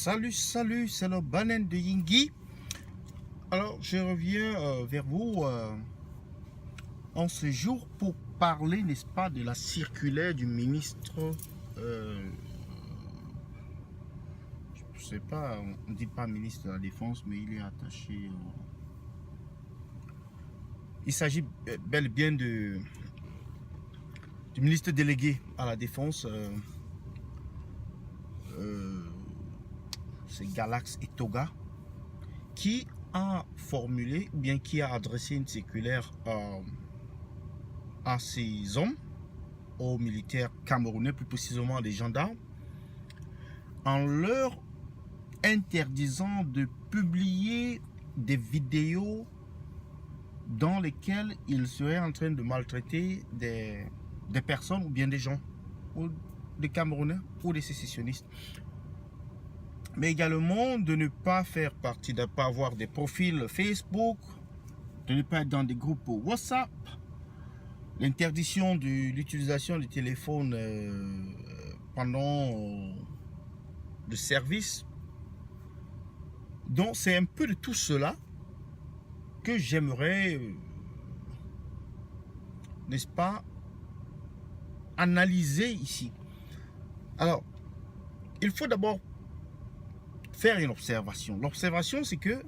Salut, c'est le Banen de Yingui. Alors, je reviens vers vous en ce jour pour parler, n'est-ce pas, de la circulaire du ministre. Je sais pas, on ne dit pas ministre de la Défense, mais il est attaché. Il s'agit bel et bien du ministre délégué à la Défense. C'est Galax et Toga qui a formulé ou bien qui a adressé une circulaire à ces hommes, aux militaires camerounais, plus précisément des gendarmes, en leur interdisant de publier des vidéos dans lesquelles ils seraient en train de maltraiter des personnes ou bien des gens, ou des Camerounais ou des sécessionnistes. Mais également de ne pas faire partie, de ne pas avoir des profils Facebook, de ne pas être dans des groupes WhatsApp, l'interdiction de l'utilisation du téléphone pendant le service. Donc c'est un peu de tout cela que j'aimerais, n'est-ce pas, analyser ici. Alors, il faut d'abord faire une observation. L'observation, c'est que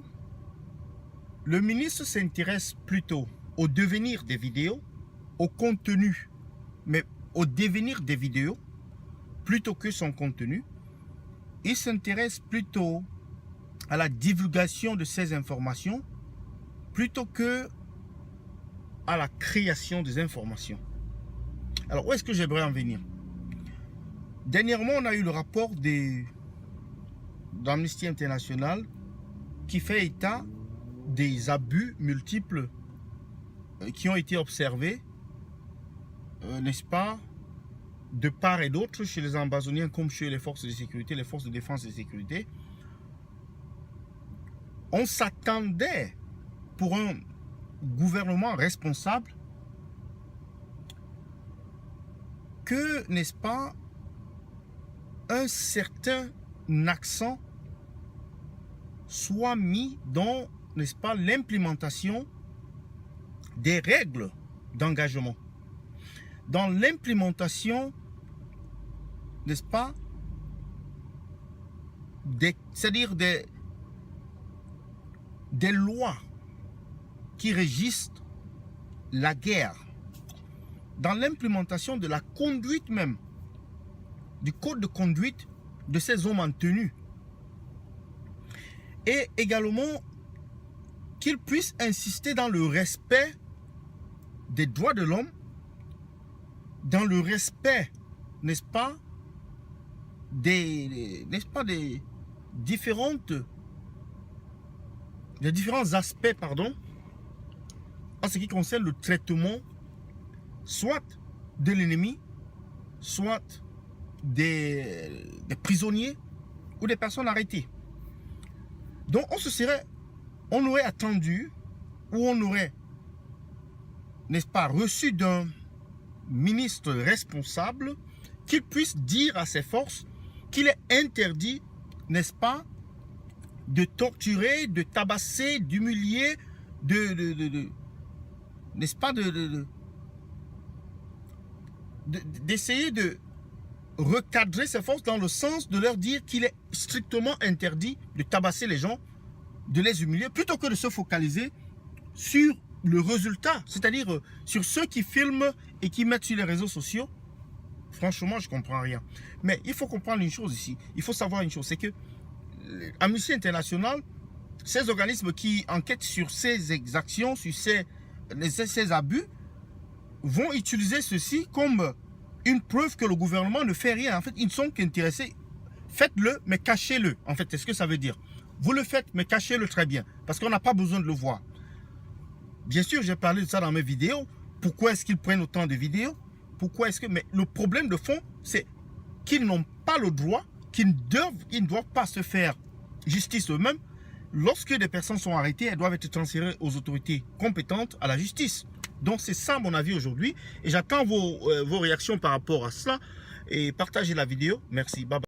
le ministre s'intéresse plutôt au devenir des vidéos, au contenu, mais au devenir des vidéos, plutôt que son contenu. Il s'intéresse plutôt à la divulgation de ces informations, plutôt que à la création des informations. Alors, où est-ce que j'aimerais en venir? Dernièrement, on a eu le rapport d'Amnesty International qui fait état des abus multiples qui ont été observés, n'est-ce pas, de part et d'autre, chez les Ambazoniens comme chez les forces de sécurité, les forces de défense et de sécurité. On s'attendait, pour un gouvernement responsable, que, n'est-ce pas, un certain accent soit mis dans, n'est-ce pas, l'implémentation des règles d'engagement, dans l'implémentation, n'est-ce pas, c'est-à-dire des lois qui régissent la guerre, dans l'implémentation de la conduite même, du code de conduite de ces hommes en tenue. Et également qu'ils puissent insister dans le respect des droits de l'homme, dans le respect, n'est-ce pas, des différents aspects, pardon, en ce qui concerne le traitement soit de l'ennemi, soit des prisonniers ou des personnes arrêtées. Donc on aurait attendu, ou on aurait, n'est-ce pas, reçu d'un ministre responsable qu'il puisse dire à ses forces qu'il est interdit, n'est-ce pas, de torturer, de tabasser, d'humilier, n'est-ce pas, d'essayer de recadrer ses forces dans le sens de leur dire qu'il est strictement interdit de tabasser les gens, de les humilier, plutôt que de se focaliser sur le résultat, c'est-à-dire sur ceux qui filment et qui mettent sur les réseaux sociaux. Franchement, je ne comprends rien. Mais il faut comprendre une chose ici, il faut savoir une chose, c'est que Amnesty International, ces organismes qui enquêtent sur ces exactions, sur ces abus, vont utiliser ceci comme une preuve que le gouvernement ne fait rien. En fait, ils ne sont qu'intéressés. Faites-le, mais cachez-le. En fait, c'est ce que ça veut dire. Vous le faites, mais cachez-le très bien. Parce qu'on n'a pas besoin de le voir. Bien sûr, j'ai parlé de ça dans mes vidéos. Pourquoi est-ce qu'ils prennent autant de vidéos? Pourquoi est-ce que... Mais le problème de fond, c'est qu'ils n'ont pas le droit, qu'ils ne doivent pas se faire justice eux-mêmes. Lorsque des personnes sont arrêtées, elles doivent être transférées aux autorités compétentes, à la justice. Donc c'est ça mon avis aujourd'hui et j'attends vos réactions par rapport à cela et partagez la vidéo. Merci, bye bye.